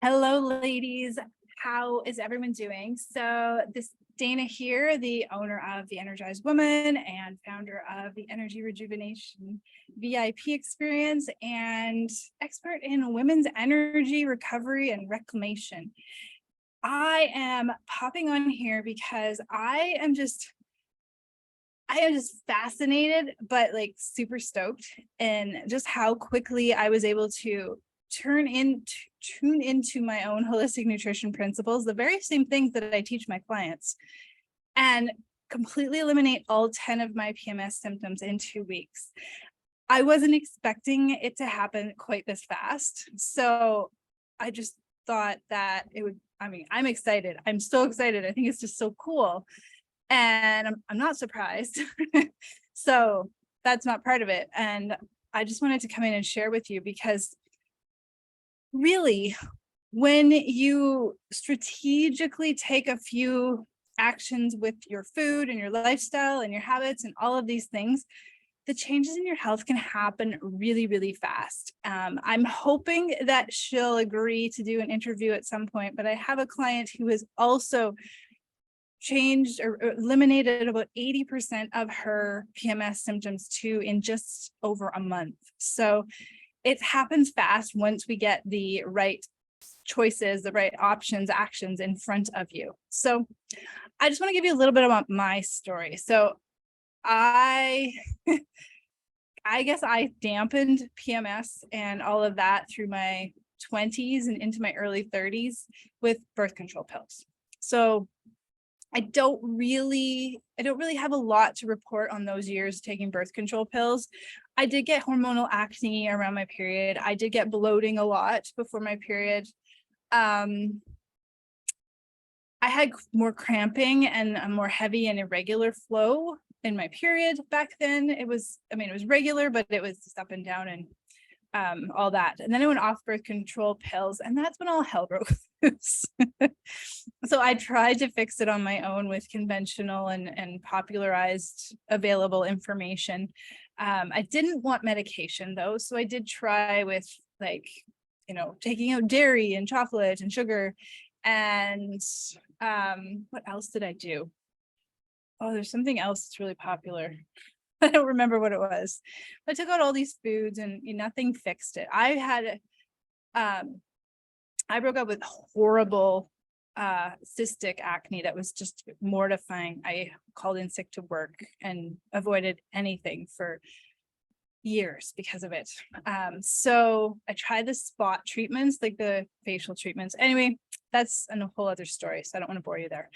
Hello, ladies. How is everyone doing? So this Dana here, the owner of The Energized Woman and founder of the Energy Rejuvenation VIP experience and expert in women's energy recovery and reclamation. I am popping on here because I am just fascinated, but like super stoked in just how quickly I was able to tune into my own holistic nutrition principles, the very same things that I teach my clients, and completely eliminate all 10 of my PMS symptoms in 2 weeks. I wasn't expecting it to happen quite this fast. So I just thought that it would, I'm excited. I'm so excited. I think it's just so cool. And I'm not surprised. So that's not part of it. And I just wanted to come in and share with you because really, when you strategically take a few actions with your food and your lifestyle and your habits and all of these things, the changes in your health can happen really, really fast. I'm hoping that she'll agree to do an interview at some point, but I have a client who has also changed or eliminated about 80% of her PMS symptoms too in just over a month. So it happens fast once we get the right choices, the right options, actions in front of you. So I just want to give you a little bit about my story. So I guess I dampened PMS and all of that through my 20s and into my early 30s with birth control pills. So I don't really have a lot to report on those years taking birth control pills. I did get hormonal acne around my period. I did get bloating a lot before my period. I had more cramping and a more heavy and irregular flow in my period back then. It was regular, but it was just up and down and all that. And then I went off birth control pills, and that's when all hell broke loose. So I tried to fix it on my own with conventional and popularized available information. I didn't want medication though. So I did try with taking out dairy and chocolate and sugar. And what else did I do? Oh, there's something else that's really popular. I don't remember what it was. I took out all these foods and nothing fixed it. I broke up with horrible cystic acne that was just mortifying. I called in sick to work and avoided anything for years because of it. So I tried the spot treatments, like the facial treatments. Anyway, that's a whole other story, so I don't want to bore you there.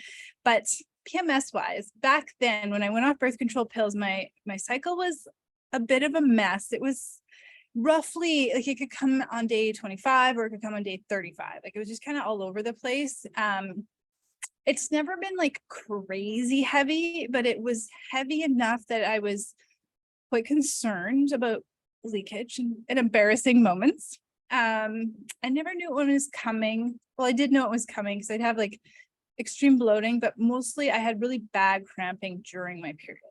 But PMS wise, back then when I went off birth control pills, my cycle was a bit of a mess. It was roughly like it could come on day 25 or it could come on day 35. Like it was just kind of all over the place. It's never been like crazy heavy, but it was heavy enough that I was quite concerned about leakage and embarrassing moments. I never knew when it was coming. Well, I did know it was coming because I'd have like extreme bloating, but mostly I had really bad cramping during my period.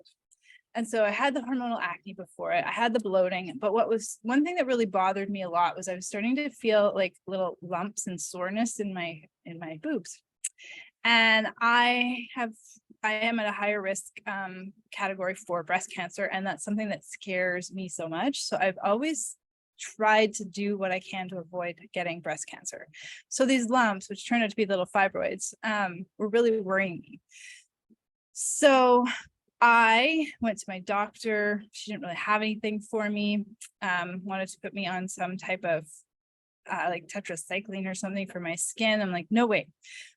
And so I had the hormonal acne before it. I had the bloating, but one thing that really bothered me a lot was I was starting to feel like little lumps and soreness in my boobs. And I am at a higher risk category for breast cancer, and that's something that scares me so much. So I've always tried to do what I can to avoid getting breast cancer. So these lumps, which turned out to be little fibroids, were really worrying me. So I went to my doctor. She didn't really have anything for me. Wanted to put me on some type of like tetracycline or something for my skin. I'm like, no way.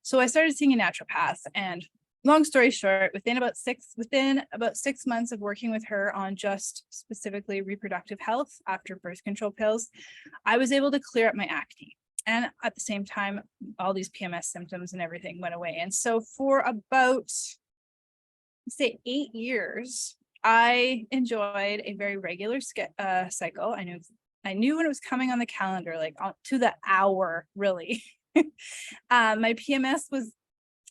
So I started seeing a naturopath, and long story short, within about 6 months of working with her on just specifically reproductive health after birth control pills, I was able to clear up my acne. And at the same time, all these PMS symptoms and everything went away. And so for about, say, 8 years, I enjoyed a very regular cycle. I knew when it was coming on the calendar, like to the hour, really. My PMS was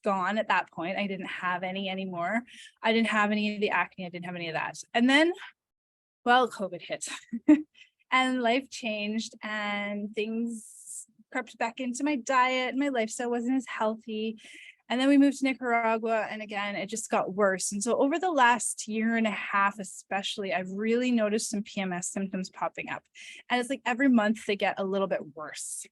gone at that point. I didn't have any anymore. I didn't have any of the acne. I didn't have any of that. And then, well, COVID hit and life changed and things crept back into my diet. My lifestyle wasn't as healthy. And then we moved to Nicaragua, and again, it just got worse. And so over the last year and a half, especially, I've really noticed some PMS symptoms popping up. And it's like every month they get a little bit worse.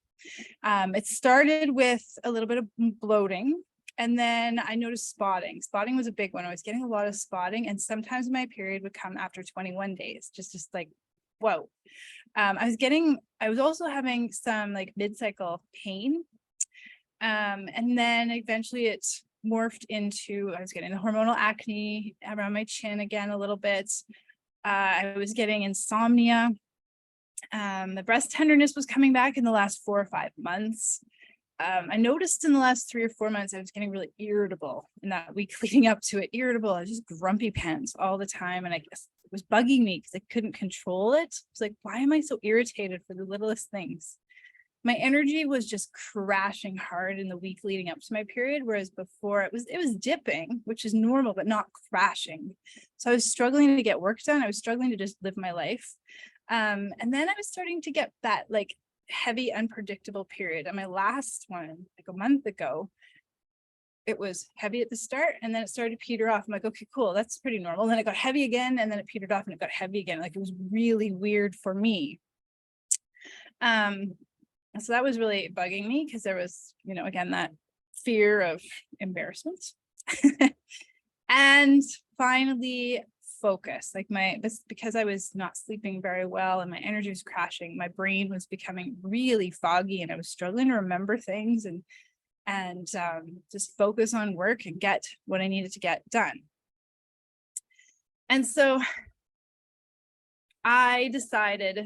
It started with a little bit of bloating, and then I noticed spotting. Spotting was a big one. I was getting a lot of spotting, and sometimes my period would come after 21 days, just like, whoa. I was also having some like mid-cycle pain. And then eventually it morphed into, I was getting the hormonal acne around my chin again a little bit. I was getting insomnia. The breast tenderness was coming back in the last 4 or 5 months. I noticed in the last 3 or 4 months, I was getting really irritable in that week leading up to it. Irritable, I was just grumpy pants all the time. And I guess it was bugging me because I couldn't control it. It's like, why am I so irritated for the littlest things? My energy was just crashing hard in the week leading up to my period, whereas before it was dipping, which is normal, but not crashing. So I was struggling to get work done. I was struggling to just live my life. And then I was starting to get that like heavy, unpredictable period. And my last one, like a month ago, it was heavy at the start, and then it started to peter off. I'm like, okay, cool, that's pretty normal. And then it got heavy again, and then it petered off, and it got heavy again. Like, it was really weird for me. So that was really bugging me because there was, again, that fear of embarrassment. And finally, focus. Like because I was not sleeping very well and my energy was crashing, my brain was becoming really foggy, and I was struggling to remember things and just focus on work and get what I needed to get done. And so I decided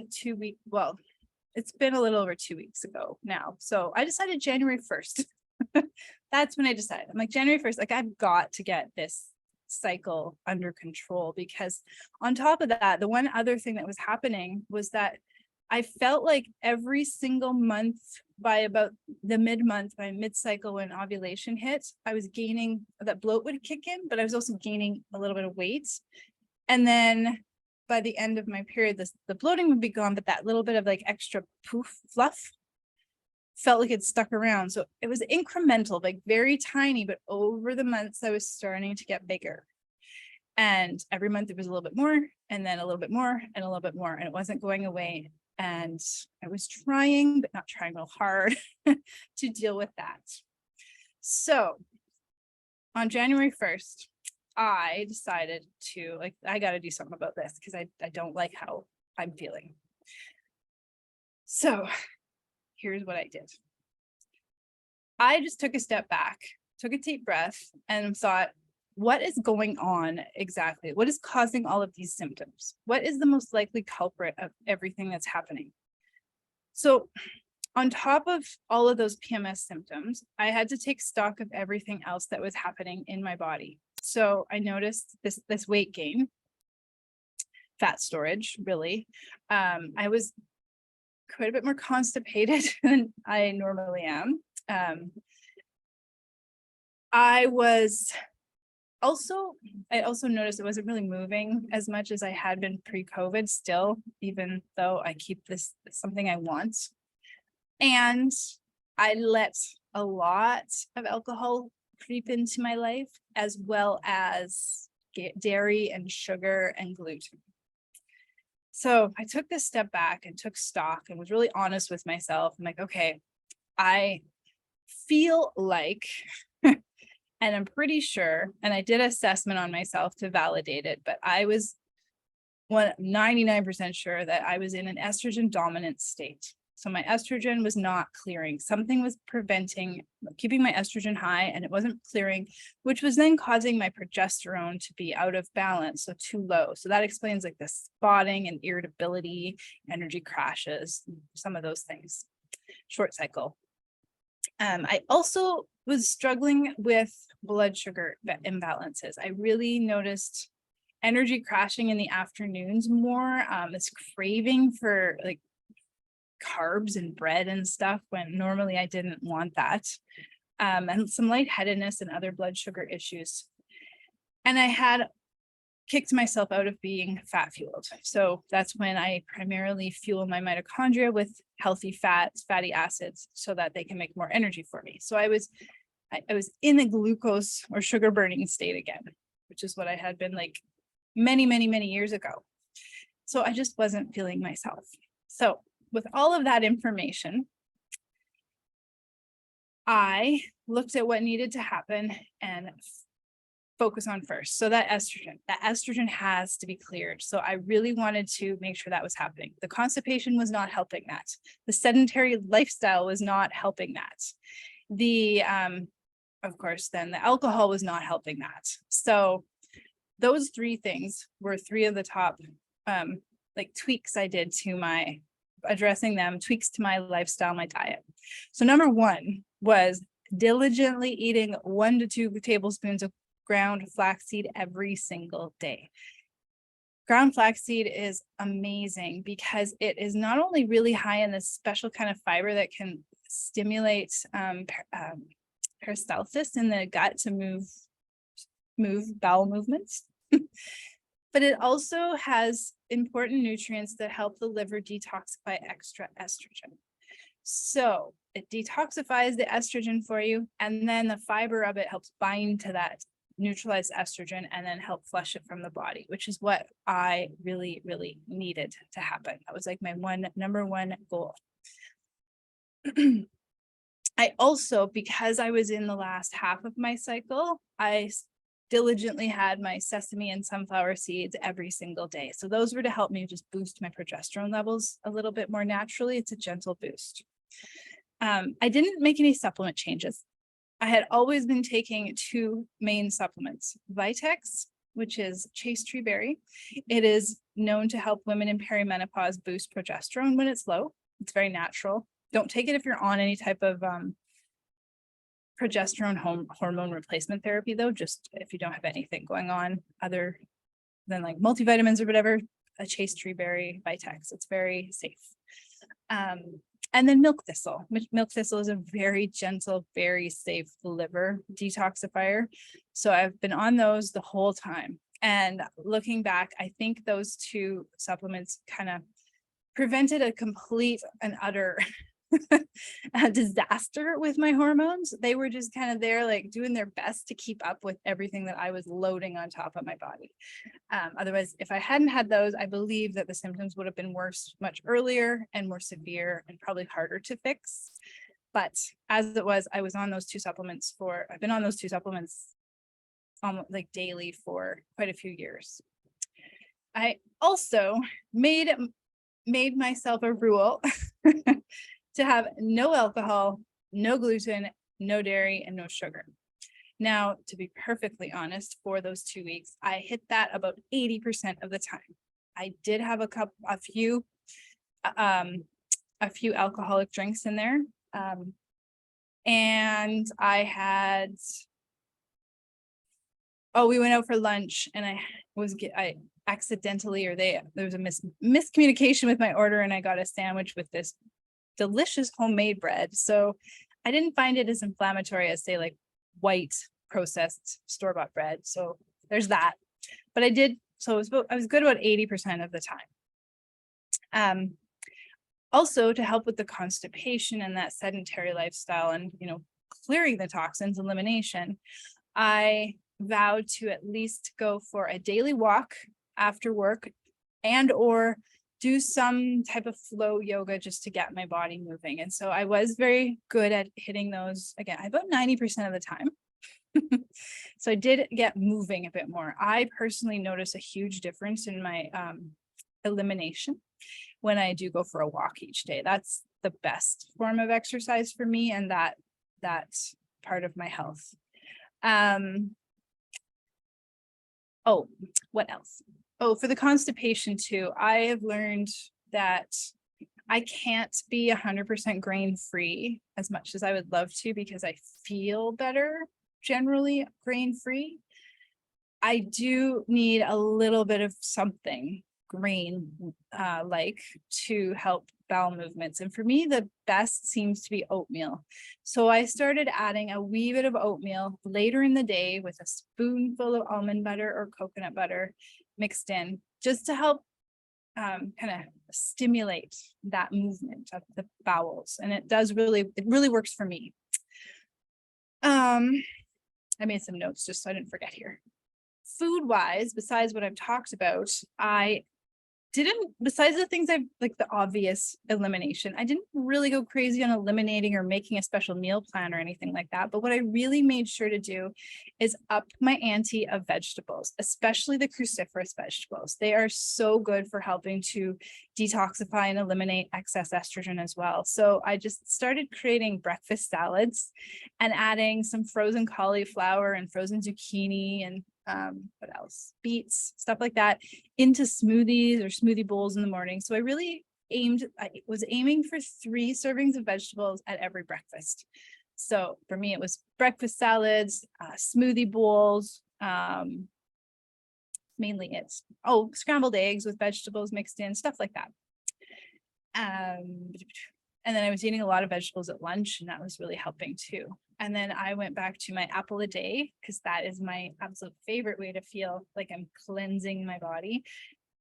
it's been a little over 2 weeks ago now. So I decided January 1st. That's when I decided. I'm like, January 1st, like, I've got to get this cycle under control, because on top of that, the one other thing that was happening was that I felt like every single month by about the mid-month, by mid-cycle, when ovulation hit, I was gaining, that bloat would kick in, but I was also gaining a little bit of weight. And then by the end of my period, the bloating would be gone, but that little bit of like extra fluff felt like it stuck around. So it was incremental, like very tiny, but over the months I was starting to get bigger. And every month it was a little bit more, and then a little bit more, and a little bit more, and it wasn't going away. And I was trying, but not trying real hard to deal with that. So on January 1st, I decided to, like, I got to do something about this because I don't like how I'm feeling. So here's what I did. I just took a step back, took a deep breath, and thought, what is going on exactly? What is causing all of these symptoms? What is the most likely culprit of everything that's happening? So on top of all of those PMS symptoms, I had to take stock of everything else that was happening in my body. So I noticed this weight gain, fat storage, really. I was quite a bit more constipated than I normally am. I also noticed I wasn't really moving as much as I had been pre-COVID still, even though I keep this something I want. And I let a lot of alcohol creep into my life, as well as dairy and sugar and gluten. So I took this step back and took stock and was really honest with myself. I'm like, okay, I feel like, and I'm pretty sure, and I did assessment on myself to validate it, but I was 99% sure that I was in an estrogen dominant state. So my estrogen was not clearing. Something was keeping my estrogen high, and it wasn't clearing, which was then causing my progesterone to be out of balance, so too low. So that explains like the spotting and irritability, energy crashes, some of those things, short cycle. I also was struggling with blood sugar imbalances. I really noticed energy crashing in the afternoons more, this craving for like carbs and bread and stuff when normally I didn't want that, and some lightheadedness and other blood sugar issues. And I had kicked myself out of being fat fueled. So that's when I primarily fuel my mitochondria with healthy fats, fatty acids, so that they can make more energy for me. So I was in a glucose or sugar burning state again, which is what I had been like many, many, many years ago. So I just wasn't feeling myself. So with all of that information, I looked at what needed to happen and focus on first. So that estrogen has to be cleared. So I really wanted to make sure that was happening. The constipation was not helping that. The sedentary lifestyle was not helping that. The, of course, then the alcohol was not helping that. So those three things were three of the top, like tweaks I did to my, addressing them, tweaks to my lifestyle, my diet. So number one was diligently eating 1 to 2 tablespoons of ground flaxseed every single day. Ground flaxseed is amazing because it is not only really high in this special kind of fiber that can stimulate peristalsis in the gut to move bowel movements, but it also has important nutrients that help the liver detoxify extra estrogen. So it detoxifies the estrogen for you, and then the fiber of it helps bind to that neutralized estrogen and then help flush it from the body, which is what I really, really needed to happen. That was like my number one goal. I also, because I was in the last half of my cycle, I diligently had my sesame and sunflower seeds every single day. So those were to help me just boost my progesterone levels a little bit more naturally. It's a gentle boost. I didn't make any supplement changes. I had always been taking 2 main supplements, Vitex, which is chaste tree berry. It is known to help women in perimenopause boost progesterone when it's low. It's very natural. Don't take it if you're on any type of progesterone hormone replacement therapy, though, just if you don't have anything going on other than like multivitamins or whatever, a chaste tree berry Vitex. It's very safe. And then milk thistle. Milk thistle is a very gentle, very safe liver detoxifier. So I've been on those the whole time. And looking back, I think those 2 supplements kind of prevented a complete and utter disaster with my hormones. They were just kind of there, like doing their best to keep up with everything that I was loading on top of my body. Otherwise, if I hadn't had those, I believe that the symptoms would have been worse much earlier and more severe and probably harder to fix. But as it was, I was on those 2 supplements I've been on those 2 supplements almost like daily for quite a few years. I also made myself a rule to have no alcohol, no gluten, no dairy, and no sugar. Now, to be perfectly honest, for those 2 weeks, I hit that about 80% of the time. I did have a few alcoholic drinks in there. And I had, we went out for lunch and I accidentally, there was a miscommunication with my order, and I got a sandwich with this delicious homemade bread. So I didn't find it as inflammatory as, say, like white processed store-bought bread. So there's that. But I was good about 80% of the time. Also, to help with the constipation and that sedentary lifestyle and, clearing the toxins, elimination, I vowed to at least go for a daily walk after work and or do some type of flow yoga just to get my body moving. And so I was very good at hitting those, again, about 90% of the time. So I did get moving a bit more. I personally notice a huge difference in my elimination when I do go for a walk each day. That's the best form of exercise for me, and that's part of my health. What else? For the constipation too, I have learned that I can't be 100% grain-free as much as I would love to, because I feel better generally grain-free. I do need a little bit of something grain like to help bowel movements. And for me, the best seems to be oatmeal. So I started adding a wee bit of oatmeal later in the day with a spoonful of almond butter or coconut butter mixed in, just to help kind of stimulate that movement of the bowels. And it really works for me. I made some notes just so I didn't forget here. Food wise, besides what I've talked about, besides the things like the obvious elimination, I didn't really go crazy on eliminating or making a special meal plan or anything like that. But what I really made sure to do is up my ante of vegetables, especially the cruciferous vegetables. They are so good for helping to detoxify and eliminate excess estrogen as well. So I just started creating breakfast salads and adding some frozen cauliflower and frozen zucchini and what else? Beets, stuff like that into smoothies or smoothie bowls in the morning. So I was aiming for 3 servings of vegetables at every breakfast. So for me, it was breakfast salads, smoothie bowls, mainly it's, scrambled eggs with vegetables mixed in, stuff like that. And then I was eating a lot of vegetables at lunch, and that was really helping too. And then I went back to my apple a day because that is my absolute favorite way to feel like I'm cleansing my body.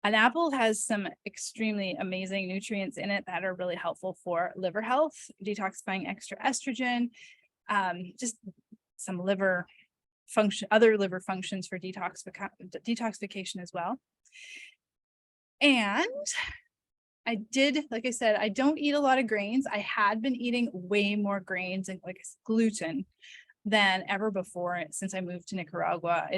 An apple has some extremely amazing nutrients in it that are really helpful for liver health, detoxifying extra estrogen, just some other liver functions for detoxification as well. And like I said, I don't eat a lot of grains. I had been eating way more grains and like gluten than ever before since I moved to Nicaragua.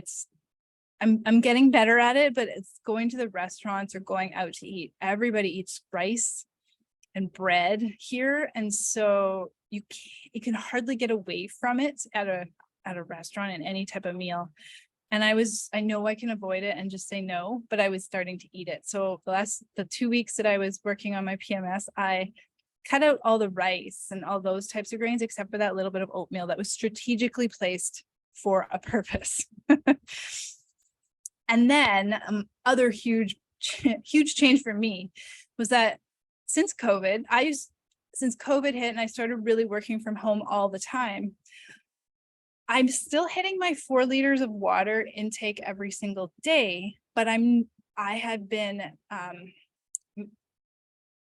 I'm getting better at it, but it's going to the restaurants or going out to eat. Everybody eats rice and bread here. And so you can hardly get away from it at a restaurant in any type of meal. And I know I can avoid it and just say no, but I was starting to eat it. So the 2 weeks that I was working on my PMS, I cut out all the rice and all those types of grains, except for that little bit of oatmeal that was strategically placed for a purpose. And then other huge change for me was that since COVID hit and I started really working from home all the time, I'm still hitting my 4 liters of water intake every single day, but I had been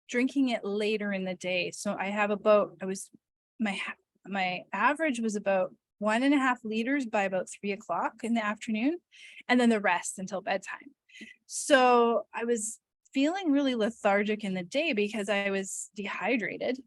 drinking it later in the day. So my average was about 1.5 liters by about 3 o'clock in the afternoon, and then the rest until bedtime. So I was feeling really lethargic in the day because I was dehydrated.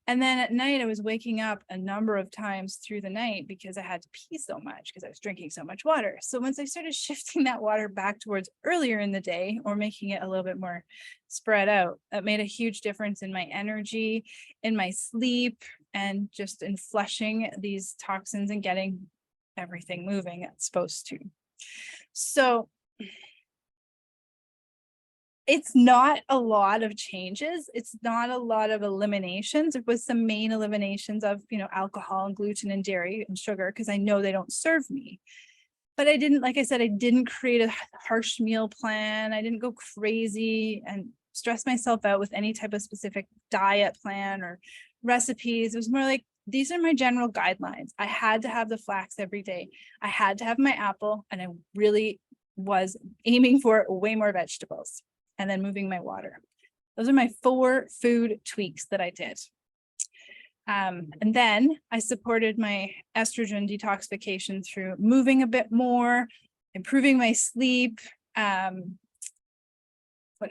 And then at night, I was waking up a number of times through the night because I had to pee so much because I was drinking so much water. So once I started shifting that water back towards earlier in the day or making it a little bit more spread out, that made a huge difference in my energy, in my sleep, and just in flushing these toxins and getting everything moving it's supposed to. So it's not a lot of changes. It's not a lot of eliminations. It was some main eliminations of, alcohol and gluten and dairy and sugar, because I know they don't serve me. But I didn't create a harsh meal plan. I didn't go crazy and stress myself out with any type of specific diet plan or recipes. It was more like, these are my general guidelines. I had to have the flax every day. I had to have my apple, and I really was aiming for way more vegetables. And then moving my water. Those are my 4 food tweaks that I did. And then I supported my estrogen detoxification through moving a bit more, improving my sleep. What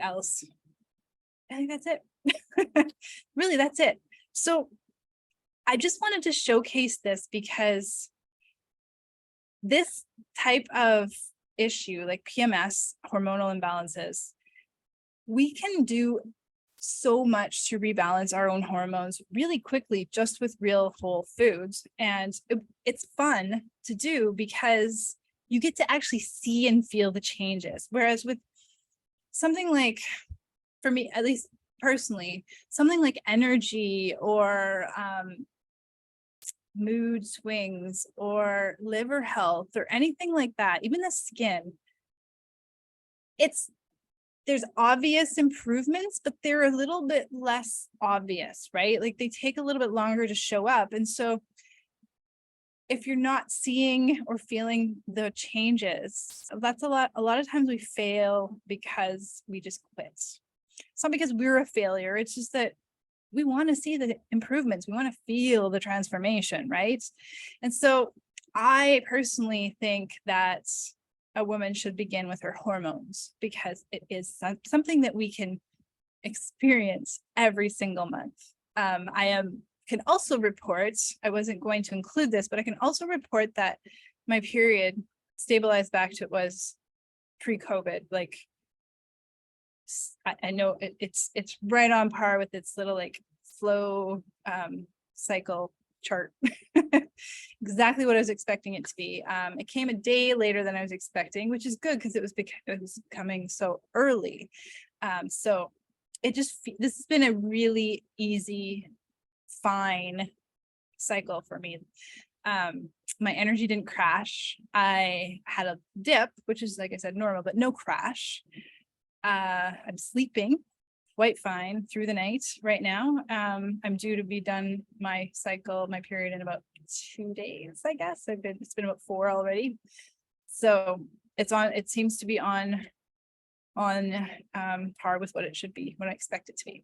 else? I think that's it. Really, that's it. So I just wanted to showcase this because this type of issue, like PMS, hormonal imbalances, we can do so much to rebalance our own hormones really quickly just with real whole foods. And it's fun to do because you get to actually see and feel the changes. Whereas with something like, for me, at least personally, something like energy or mood swings or liver health or anything like that, even the skin, there's obvious improvements, but they're a little bit less obvious, right? Like they take a little bit longer to show up. And so if you're not seeing or feeling the changes, that's a lot of times we fail because we just quit. It's not because we're a failure. It's just that we want to see the improvements. We want to feel the transformation, right? And so I personally think that a woman should begin with her hormones, because it is something that we can experience every single month. Can also report, I wasn't going to include this, but I can also report that my period stabilized back to it was pre-COVID. Like I know it's right on par with its little like flow cycle chart. Exactly what I was expecting it to be. It came a day later than I was expecting, which is good because it was coming so early. So this has been a really easy, fine cycle for me. My energy didn't crash. I had a dip, which is, like I said, normal, but no crash. I'm sleeping quite fine through the night right now. I'm due to be done my period in about 2 days, I guess. It's been about 4 already. So it seems to be on par with what it should be, what I expect it to be.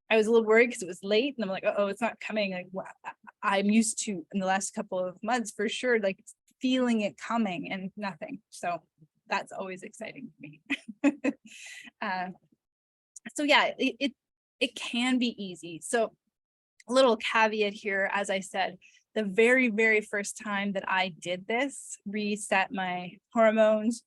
I was a little worried because it was late and I'm like, oh, it's not coming. Like, well, I'm used to in the last couple of months for sure, like feeling it coming and nothing. So that's always exciting for me. So yeah, it can be easy. So a little caveat here, as I said, the very, very first time that I did this, reset my hormones,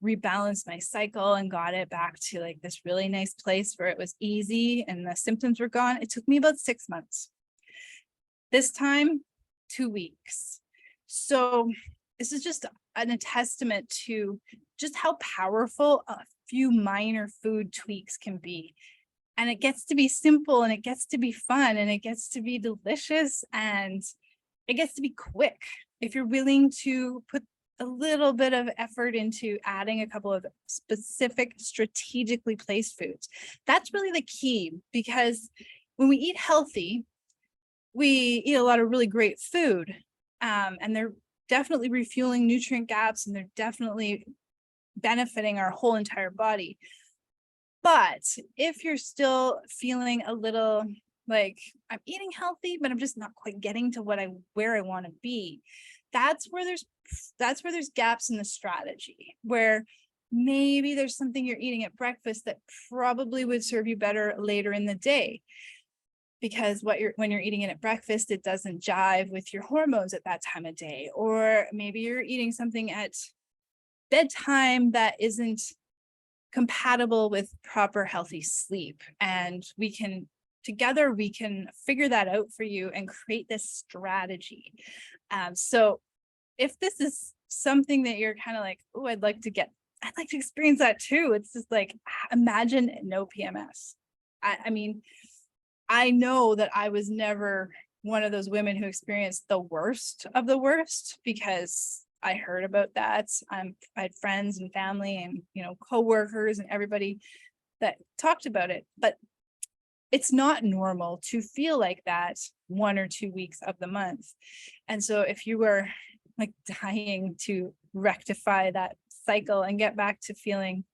rebalanced my cycle and got it back to like this really nice place where it was easy and the symptoms were gone, it took me about 6 months. This time, 2 weeks. So this is just a testament to just how powerful a few minor food tweaks can be. And it gets to be simple and it gets to be fun and it gets to be delicious and it gets to be quick. If you're willing to put a little bit of effort into adding a couple of specific strategically placed foods, that's really the key, because when we eat healthy, we eat a lot of really great food, and they're definitely refueling nutrient gaps and they're definitely benefiting our whole entire body. But if you're still feeling a little like I'm eating healthy, but I'm just not quite getting to where I want to be, that's where there's gaps in the strategy, where maybe there's something you're eating at breakfast that probably would serve you better later in the day, because when you're eating it at breakfast, it doesn't jive with your hormones at that time of day. Or maybe you're eating something at bedtime that isn't compatible with proper healthy sleep, and together we can figure that out for you and create this strategy. So if this is something that you're kind of like, oh, I'd like to experience that too. It's just like, imagine no PMS. I mean, I know that I was never one of those women who experienced the worst of the worst, because I heard about that. I had friends and family and, coworkers and everybody that talked about it, but it's not normal to feel like that 1 or 2 weeks of the month. And so if you were like dying to rectify that cycle and get back to feeling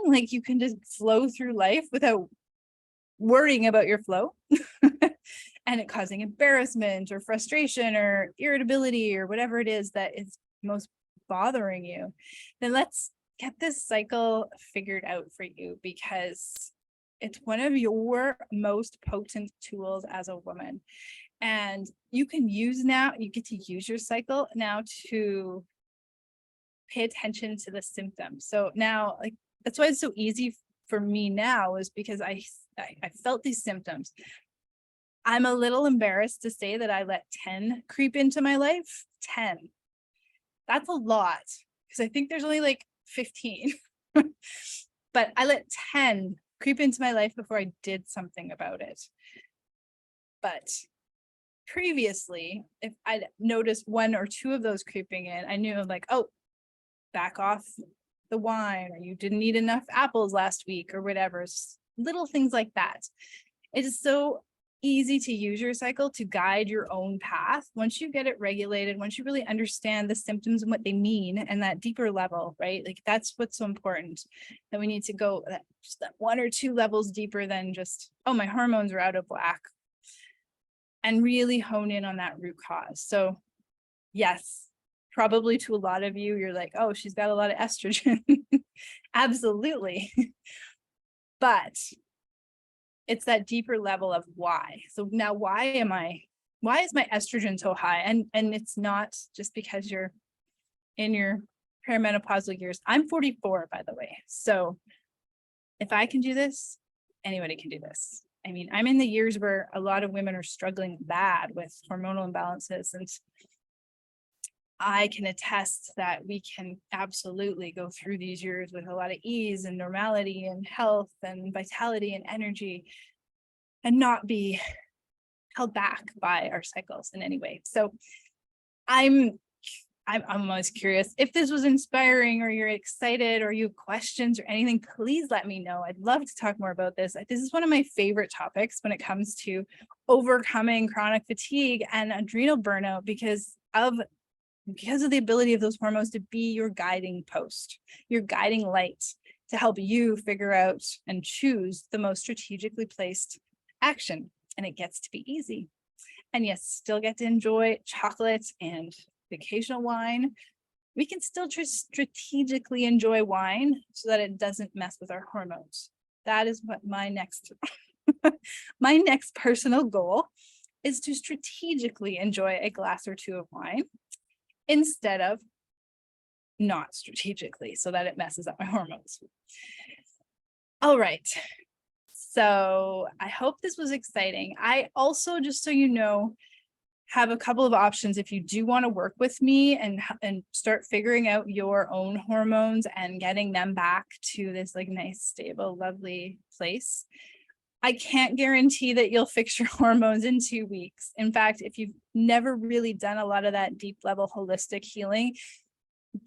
like you can just flow through life without worrying about your flow and it causing embarrassment or frustration or irritability or whatever it is that is most bothering you, then let's get this cycle figured out for you, because it's one of your most potent tools as a woman. And you get to use your cycle now to pay attention to the symptoms. So now, like, that's why it's so easy for me now, is because I felt these symptoms. I'm a little embarrassed to say that I let 10 creep into my life. 10. That's a lot, because I think there's only like 15. But I let 10 creep into my life before I did something about it. But previously, if I'd noticed 1 or 2 of those creeping in, I knew like, oh, back off the wine, or you didn't eat enough apples last week or whatever, little things like that. It is so easy to use your cycle to guide your own path. Once you get it regulated, once you really understand the symptoms and what they mean, and that deeper level, right? Like that's what's so important, that we need to go just that 1 or 2 levels deeper than just, oh, my hormones are out of whack, and really hone in on that root cause. So yes, probably to a lot of you, you're like, oh, she's got a lot of estrogen. Absolutely. But it's that deeper level of why. So now why is my estrogen so high? And it's not just because you're in your perimenopausal years. I'm 44, by the way. So if I can do this, anybody can do this. I mean, I'm in the years where a lot of women are struggling bad with hormonal imbalances, and I can attest that we can absolutely go through these years with a lot of ease and normality and health and vitality and energy, and not be held back by our cycles in any way. So I'm always curious if this was inspiring, or you're excited, or you have questions or anything, please let me know. I'd love to talk more about this. This is one of my favorite topics when it comes to overcoming chronic fatigue and adrenal burnout, because of the ability of those hormones to be your guiding post, your guiding light, to help you figure out and choose the most strategically placed action. And it gets to be easy. And yes, still get to enjoy chocolate and the occasional wine. We can still strategically enjoy wine so that it doesn't mess with our hormones. That is what my next personal goal is, to strategically enjoy a glass or 2 of wine instead of not strategically, so that it messes up my hormones. All right. So I hope this was exciting. I also, just so you know, have a couple of options if you do want to work with me and start figuring out your own hormones and getting them back to this like nice, stable, lovely place. I can't guarantee that you'll fix your hormones in 2 weeks. In fact, if you've never really done a lot of that deep level holistic healing,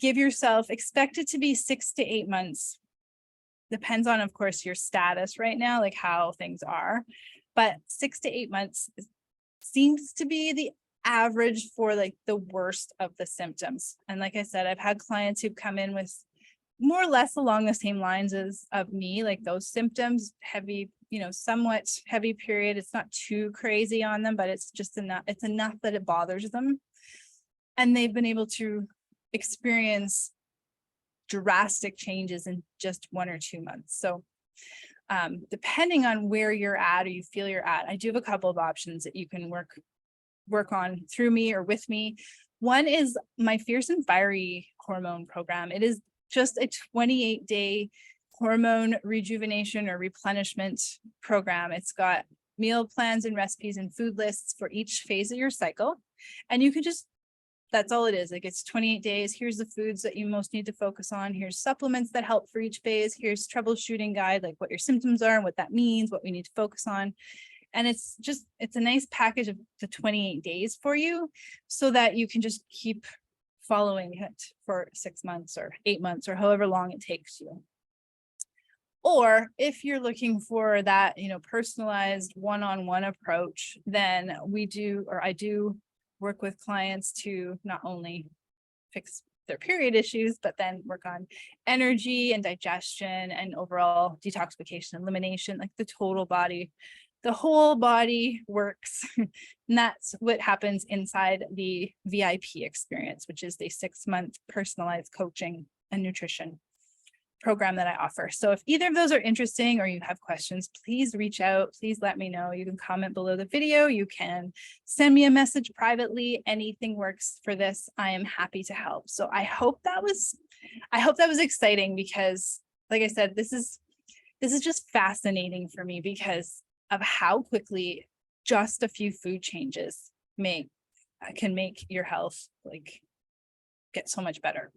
expect it to be 6 to 8 months. Depends on, of course, your status right now, like how things are, but 6 to 8 months seems to be the average for like the worst of the symptoms. And like I said, I've had clients who've come in with more or less along the same lines as of me, like those symptoms, heavy, somewhat heavy period. It's not too crazy on them, but it's just enough. It's enough that it bothers them. And they've been able to experience drastic changes in just 1 or 2 months. So depending on where you're at, or you feel you're at, I do have a couple of options that you can work on through me or with me. One is my Fierce and Fiery hormone program. It is just a 28-day hormone rejuvenation or replenishment program. It's got meal plans and recipes and food lists for each phase of your cycle. And you can just, that's all it is. Like, it's 28 days. Here's the foods that you most need to focus on. Here's supplements that help for each phase. Here's troubleshooting guide, like what your symptoms are and what that means, what we need to focus on. And it's a nice package of the 28 days for you, so that you can just keep following it for 6 months or 8 months or however long it takes you. Or if you're looking for that, personalized one-on-one approach, then I do work with clients to not only fix their period issues, but then work on energy and digestion and overall detoxification, elimination, like the total body. The whole body works. And that's what happens inside the VIP experience, which is the 6-month personalized coaching and nutrition program that I offer. So if either of those are interesting, or you have questions, please reach out. Please let me know. You can comment below the video. You can send me a message privately. Anything works for this. I am happy to help. So I hope that was exciting, because like I said, this is just fascinating for me because of how quickly just a few food changes can make your health get so much better.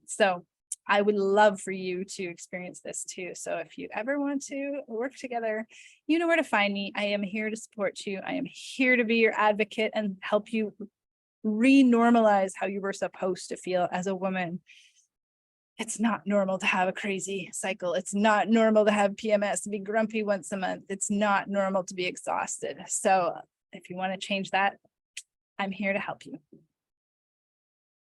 So I would love for you to experience this too. So if you ever want to work together, you know where to find me. I am here to support you. I am here to be your advocate and help you re-normalize how you were supposed to feel as a woman. It's not normal to have a crazy cycle. It's not normal to have PMS, to be grumpy once a month. It's not normal to be exhausted. So if you want to change that, I'm here to help you.